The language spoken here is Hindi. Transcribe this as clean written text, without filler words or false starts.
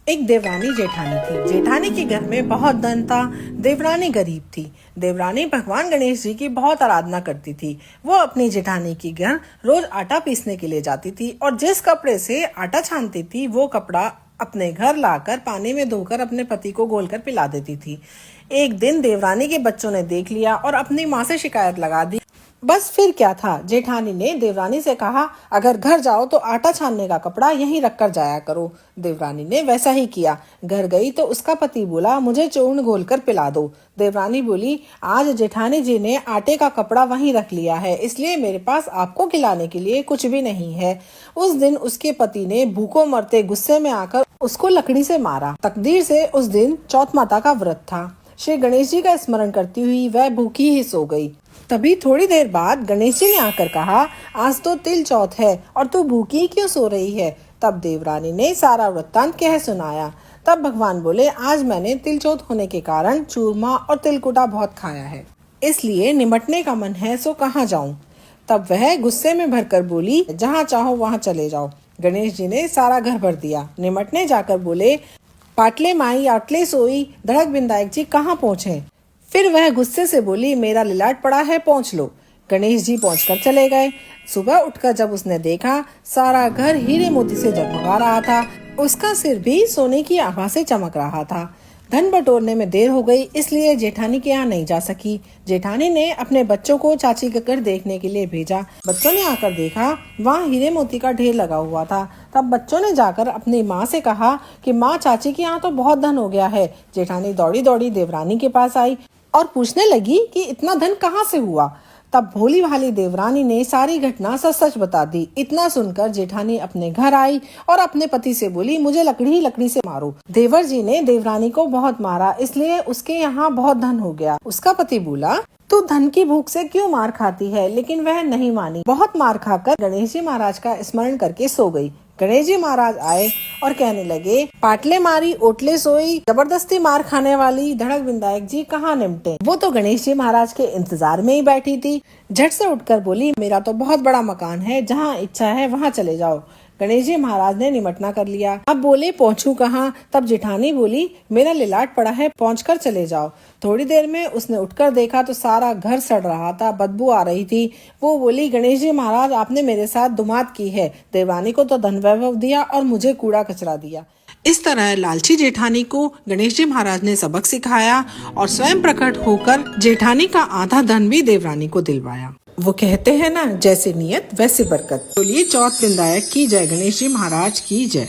एक देवरानी जेठानी थी। जेठानी के घर में बहुत धन था। देवरानी गरीब थी। देवरानी भगवान गणेश जी की बहुत आराधना करती थी। वो अपनी जेठानी के घर रोज आटा पीसने के लिए जाती थी और जिस कपड़े से आटा छानती थी वो कपड़ा अपने घर लाकर पानी में धोकर अपने पति को घोलकर पिला देती थी। एक दिन देवरानी के बच्चों ने देख लिया और अपनी माँ से शिकायत लगा दी। बस फिर क्या था, जेठानी ने देवरानी से कहा, अगर घर जाओ तो आटा छानने का कपड़ा यहीं रखकर जाया करो। देवरानी ने वैसा ही किया। घर गई तो उसका पति बोला, मुझे चूर्ण घोलकर पिला दो। देवरानी बोली, आज जेठानी जी ने आटे का कपड़ा वहीं रख लिया है, इसलिए मेरे पास आपको खिलाने के लिए कुछ भी नहीं है। उस दिन उसके पति ने भूखों मरते गुस्से में आकर उसको लकड़ी से मारा। तकदीर से उस दिन चौथ माता का व्रत था। श्री गणेश जी का स्मरण करती हुई वह भूखी ही सो गई। तभी थोड़ी देर बाद गणेश जी ने आकर कहा, आज तो तिल चौथ है और तू भूखी क्यों सो रही है। तब देवरानी ने सारा वृत्तांत कह सुनाया। तब भगवान बोले, आज मैंने तिल चौथ होने के कारण चूरमा और तिलकुटा बहुत खाया है, इसलिए निमटने का मन है, सो कहाँ जाऊं। तब वह गुस्से में भरकर बोली, जहाँ चाहो वहाँ चले जाओ। गणेश जी ने सारा घर भर दिया। निमटने जाकर बोले, पाटले माई आटले सोई, धड़क बिंदायक जी कहाँ पहुँचे। फिर वह गुस्से से बोली, मेरा लिलाट पड़ा है, पहुँच लो। गणेश जी पहुंचकर चले गए। सुबह उठकर जब उसने देखा, सारा घर हीरे मोती से जगमगा रहा था। उसका सिर भी सोने की आभा से चमक रहा था। धन बटोरने में देर हो गई, इसलिए जेठानी के यहाँ नहीं जा सकी। जेठानी ने अपने बच्चों को चाची के घर देखने के लिए भेजा। बच्चों ने आकर देखा, वहाँ हीरे मोती का ढेर लगा हुआ था। तब बच्चों ने जाकर अपनी माँ से कहा कि माँ, चाची के यहाँ तो बहुत धन हो गया है। जेठानी दौड़ी दौड़ी देवरानी के पास आई और पूछने लगी कि इतना धन कहाँ से हुआ। तब भोली भाली देवरानी ने सारी घटना सच सच बता दी। इतना सुनकर जेठानी अपने घर आई और अपने पति से बोली, मुझे लकड़ी ही लकड़ी से मारो। देवर जी ने देवरानी को बहुत मारा, इसलिए उसके यहाँ बहुत धन हो गया। उसका पति बोला, तू धन की भूख से क्यों मार खाती है, लेकिन वह नहीं मानी। बहुत मार खाकर गणेश जी महाराज का स्मरण करके सो गई। गणेश जी महाराज आए और कहने लगे, पाटले मारी ओटले सोई, जबरदस्ती मार खाने वाली धड़क बिंदायक जी कहाँ निमटे। वो तो गणेश जी महाराज के इंतजार में ही बैठी थी। झट से उठकर बोली, मेरा तो बहुत बड़ा मकान है, जहाँ इच्छा है वहाँ चले जाओ। गणेश जी महाराज ने निमटना कर लिया। अब बोले, पहुँचूं कहाँ। तब जेठानी बोली, मेरा लिलाट पड़ा है, पहुँचकर चले जाओ। थोड़ी देर में उसने उठकर देखा तो सारा घर सड़ रहा था, बदबू आ रही थी। वो बोली, गणेश जी महाराज, आपने मेरे साथ दुमात की है। देवरानी को तो धन वैभव दिया और मुझे कूड़ा कचरा दिया। इस तरह लालची जेठानी को गणेश जी महाराज ने सबक सिखाया और स्वयं प्रकट होकर जेठानी का आधा धन भी देवरानी को दिलवाया। वो कहते हैं ना, जैसे नियत वैसे बरकत। बोलिए चौथ बिंदायक की जय, गणेश जी महाराज की जय।